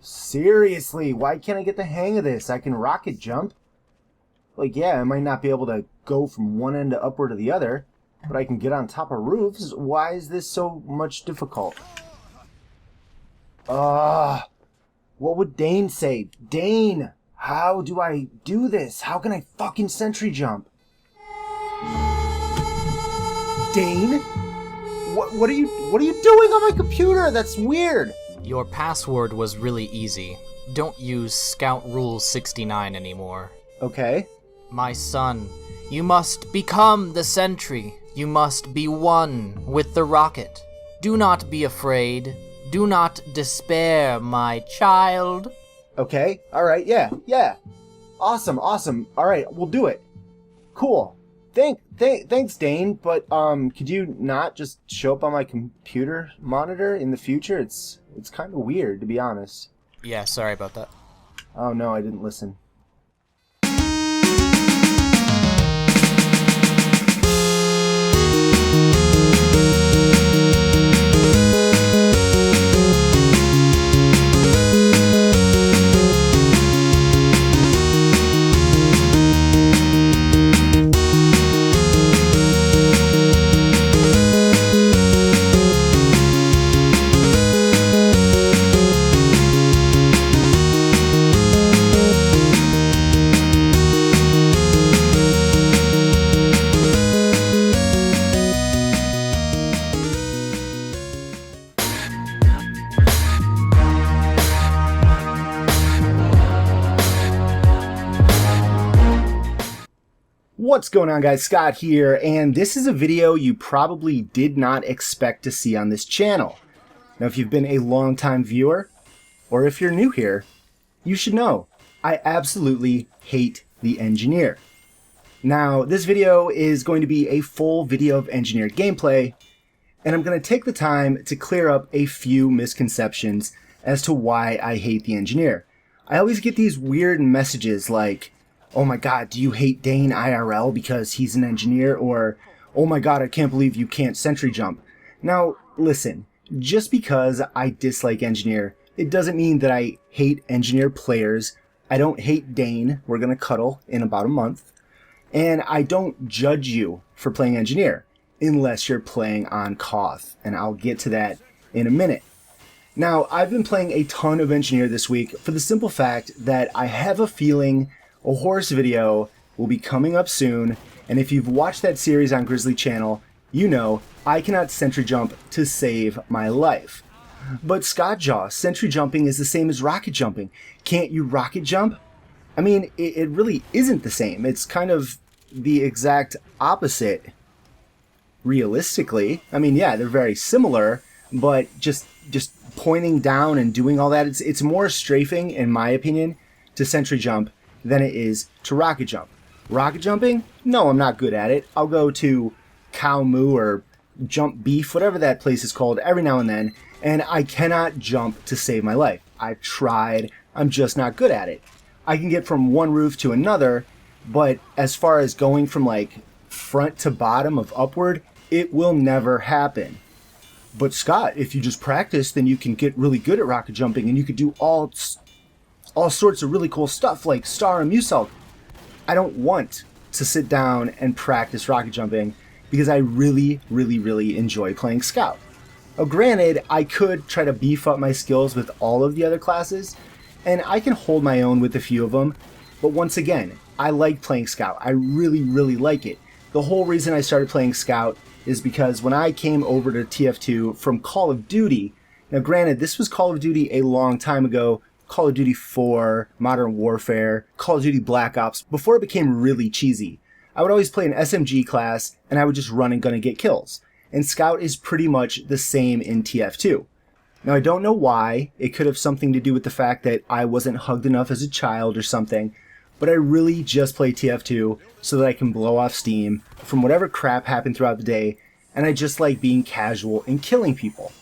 Seriously, why can't I get the hang of this? I can rocket jump. Like, yeah, I might not be able to go from one end to upward to the other, but I can get on top of roofs. Why is this so much difficult? What would Dane say? Dane, how do I do this? How can I fucking sentry jump? Dane? What are you doing on my computer? That's weird. Your password was really easy. Don't use Scout Rule 69 anymore. Okay. My son, you must become the Sentry. You must be one with the rocket. Do not be afraid. Do not despair, my child. Okay, alright, yeah. Awesome. Alright, we'll do it. Cool. Thanks, Dane, but could you not just show up on my computer monitor in the future? It's kind of weird, to be honest. Yeah, sorry about that. Oh no, I didn't listen. What's going on, guys? Scott here, and this is a video you probably did not expect to see on this channel. Now, if you've been a long-time viewer, or if you're new here, you should know I absolutely hate the Engineer. Now, this video is going to be a full video of Engineer gameplay, and I'm going to take the time to clear up a few misconceptions as to why I hate the Engineer. I always get these weird messages like, oh my god, do you hate Dane IRL because he's an engineer? Or, oh my god, I can't believe you can't sentry jump. Now, listen, just because I dislike Engineer, it doesn't mean that I hate Engineer players. I don't hate Dane, we're gonna cuddle in about a month. And I don't judge you for playing Engineer, unless you're playing on Koth, and I'll get to that in a minute. Now, I've been playing a ton of Engineer this week for the simple fact that I have a feeling a horse video will be coming up soon, and if you've watched that series on Grizzly Channel, you know I cannot sentry jump to save my life. But ScottJAw, sentry jumping is the same as rocket jumping. Can't you rocket jump? I mean, it really isn't the same. It's kind of the exact opposite, realistically. I mean, yeah, they're very similar, but just pointing down and doing all that, it's more strafing, in my opinion, to sentry jump than it is to rocket jump. Rocket jumping? No, I'm not good at it. I'll go to Cow Moo or Jump Beef, whatever that place is called, every now and then, and I cannot jump to save my life. I've tried, I'm just not good at it. I can get from one roof to another, but as far as going from like front to bottom of upward, it will never happen. But Scott, if you just practice, then you can get really good at rocket jumping and you could do all sorts of really cool stuff like Star and Muselk. I don't want to sit down and practice rocket jumping because I really enjoy playing Scout. Now, granted, I could try to beef up my skills with all of the other classes, and I can hold my own with a few of them, but once again, I like playing Scout. I really like it. The whole reason I started playing Scout is because when I came over to TF2 from Call of Duty, now granted, this was Call of Duty a long time ago, Call of Duty 4, Modern Warfare, Call of Duty Black Ops, before it became really cheesy. I would always play an SMG class, and I would just run and gun and get kills. And Scout is pretty much the same in TF2. Now, I don't know why. It could have something to do with the fact that I wasn't hugged enough as a child or something, but I really just play TF2 so that I can blow off steam from whatever crap happened throughout the day, and I just like being casual and killing people.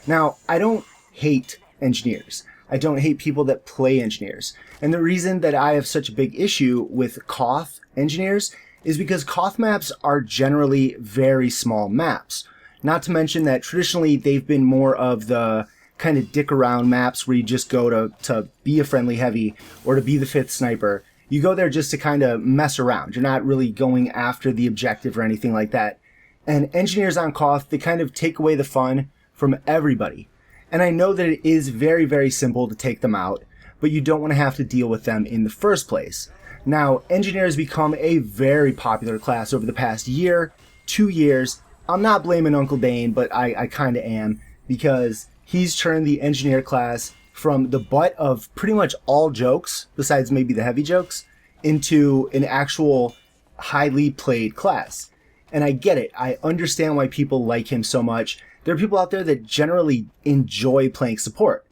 Now, I don't hate engineers. I don't hate people that play engineers. And the reason that I have such a big issue with Koth engineers is because Koth maps are generally very small maps. Not to mention that traditionally they've been more of the kind of dick around maps where you just go to be a friendly heavy or to be the 5th sniper. You go there just to kind of mess around. You're not really going after the objective or anything like that. And engineers on Koth, they kind of take away the fun from everybody. And I know that it is very, very simple to take them out, but you don't want to have to deal with them in the first place. Now, engineer has become a very popular class over the past year, 2 years. I'm not blaming Uncle Dane, but I kind of am, because he's turned the engineer class from the butt of pretty much all jokes, besides maybe the heavy jokes, into an actual highly played class. And I get it. I understand why people like him so much. There are people out there that generally enjoy playing support.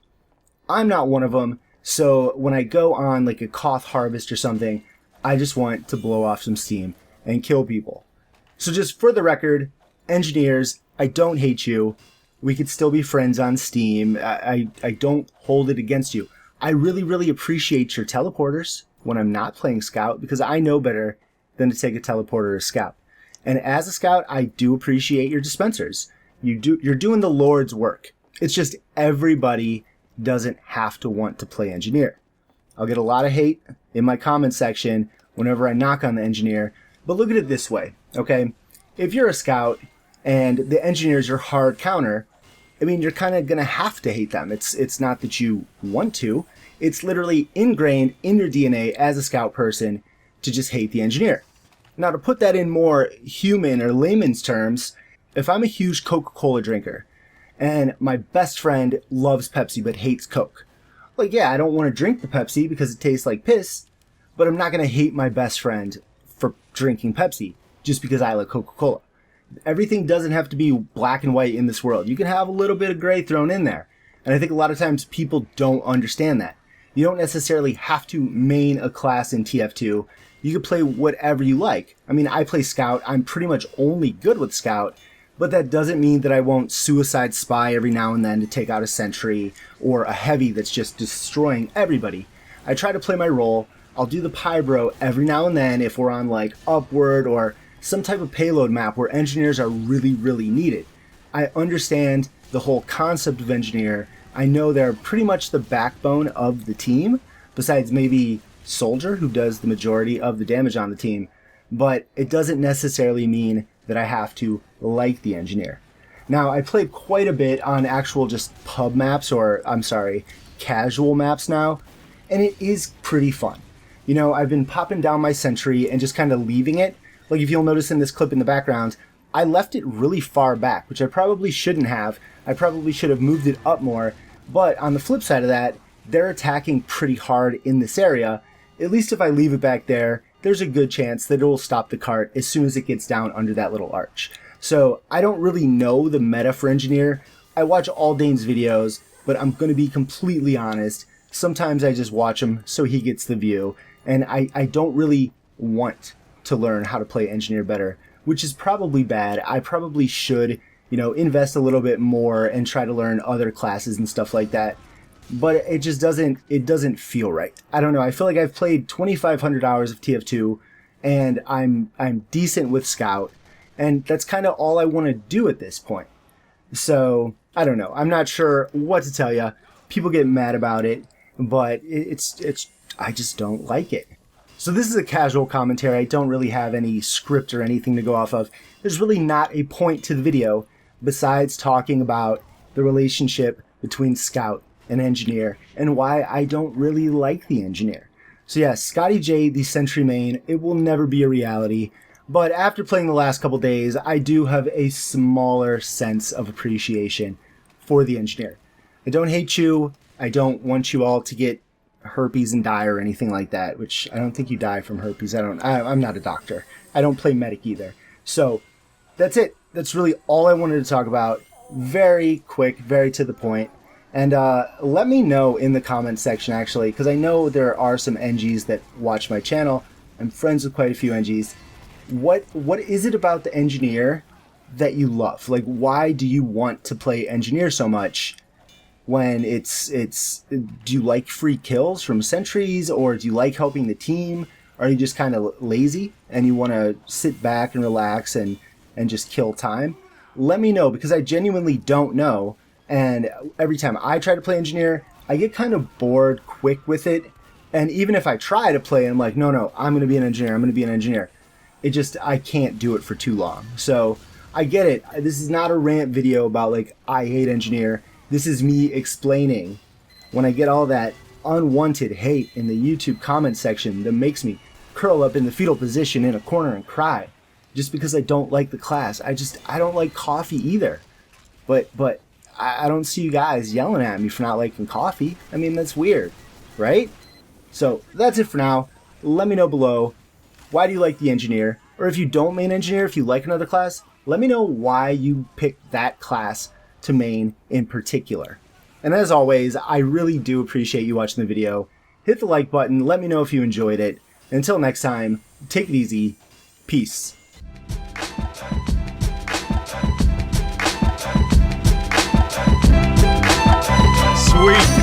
I'm not one of them. So when I go on like a Koth harvest or something, I just want to blow off some steam and kill people. So just for the record, engineers, I don't hate you. We could still be friends on Steam. I don't hold it against you. I really, really appreciate your teleporters when I'm not playing Scout, because I know better than to take a teleporter or Scout. And as a Scout, I do appreciate your dispensers. You're doing the Lord's work. It's just everybody doesn't have to want to play engineer. I'll get a lot of hate in my comment section whenever I knock on the engineer, but look at it this way, okay? If you're a Scout and the engineer's your hard counter, I mean, you're kind of going to have to hate them. It's not that you want to. It's literally ingrained in your DNA as a Scout person to just hate the engineer. Now, to put that in more human or layman's terms, if I'm a huge Coca-Cola drinker and my best friend loves Pepsi but hates Coke, like, yeah, I don't want to drink the Pepsi because it tastes like piss, but I'm not going to hate my best friend for drinking Pepsi just because I like Coca-Cola. Everything doesn't have to be black and white in this world. You can have a little bit of gray thrown in there. And I think a lot of times people don't understand that. You don't necessarily have to main a class in TF2. You can play whatever you like. I mean, I play Scout. I'm pretty much only good with Scout, but that doesn't mean that I won't suicide spy every now and then to take out a Sentry or a heavy that's just destroying everybody. I try to play my role. I'll do the Pybro every now and then if we're on like Upward or some type of payload map where engineers are really, really needed. I understand the whole concept of engineer. I know they're pretty much the backbone of the team, besides maybe Soldier, who does the majority of the damage on the team, but it doesn't necessarily mean that I have to like the engineer. Now, I played quite a bit on actual just pub maps, or I'm sorry, casual maps now, and it is pretty fun. You know, I've been popping down my Sentry and just kind of leaving it. Like if you'll notice in this clip in the background, I left it really far back, which I probably shouldn't have. I probably should have moved it up more. But on the flip side of that, they're attacking pretty hard in this area. At least if I leave it back there, there's a good chance that it will stop the cart as soon as it gets down under that little arch. So I don't really know the meta for engineer. I watch all Dane's videos, but I'm going to be completely honest. Sometimes I just watch him so he gets the view. And I don't really want to learn how to play engineer better, which is probably bad. I probably should, invest a little bit more and try to learn other classes and stuff like that. But it just doesn't feel right. I don't know. I feel like I've played 2,500 hours of TF2 and I'm decent with Scout, and that's kind of all I want to do at this point. So, I don't know. I'm not sure what to tell you. People get mad about it, but I just don't like it. So this is a casual commentary. I don't really have any script or anything to go off of. There's really not a point to the video besides talking about the relationship between Scout and engineer and why I don't really like the engineer. So yeah, Scotty J, the Sentry main, it will never be a reality. But after playing the last couple days, I do have a smaller sense of appreciation for the engineer. I don't hate you. I don't want you all to get herpes and die or anything like that, which I don't think you die from herpes. I'm not a doctor. I don't play medic either. So that's it. That's really all I wanted to talk about. Very quick, very to the point. And let me know in the comments section, actually, because I know there are some NGs that watch my channel. I'm friends with quite a few NGs. What is it about the engineer that you love? Like, why do you want to play engineer so much? When do you like free kills from sentries, or do you like helping the team? Are you just kind of lazy and you want to sit back and relax and just kill time? Let me know, because I genuinely don't know, And every time I try to play engineer, I get kind of bored quick with it. And even if I try to play, I'm like, no, I'm going to be an engineer. I'm going to be an engineer. I can't do it for too long. So I get it. This is not a rant video about like, I hate engineer. This is me explaining when I get all that unwanted hate in the YouTube comment section that makes me curl up in the fetal position in a corner and cry just because I don't like the class. I don't like coffee either. But I don't see you guys yelling at me for not liking coffee. I mean, that's weird, right? So that's it for now. Let me know below, why do you like the engineer? Or if you don't main engineer, if you like another class, let me know why you picked that class to main in particular. And as always, I really do appreciate you watching the video. Hit the like button, let me know if you enjoyed it. Until next time, take it easy. Peace. Sweet.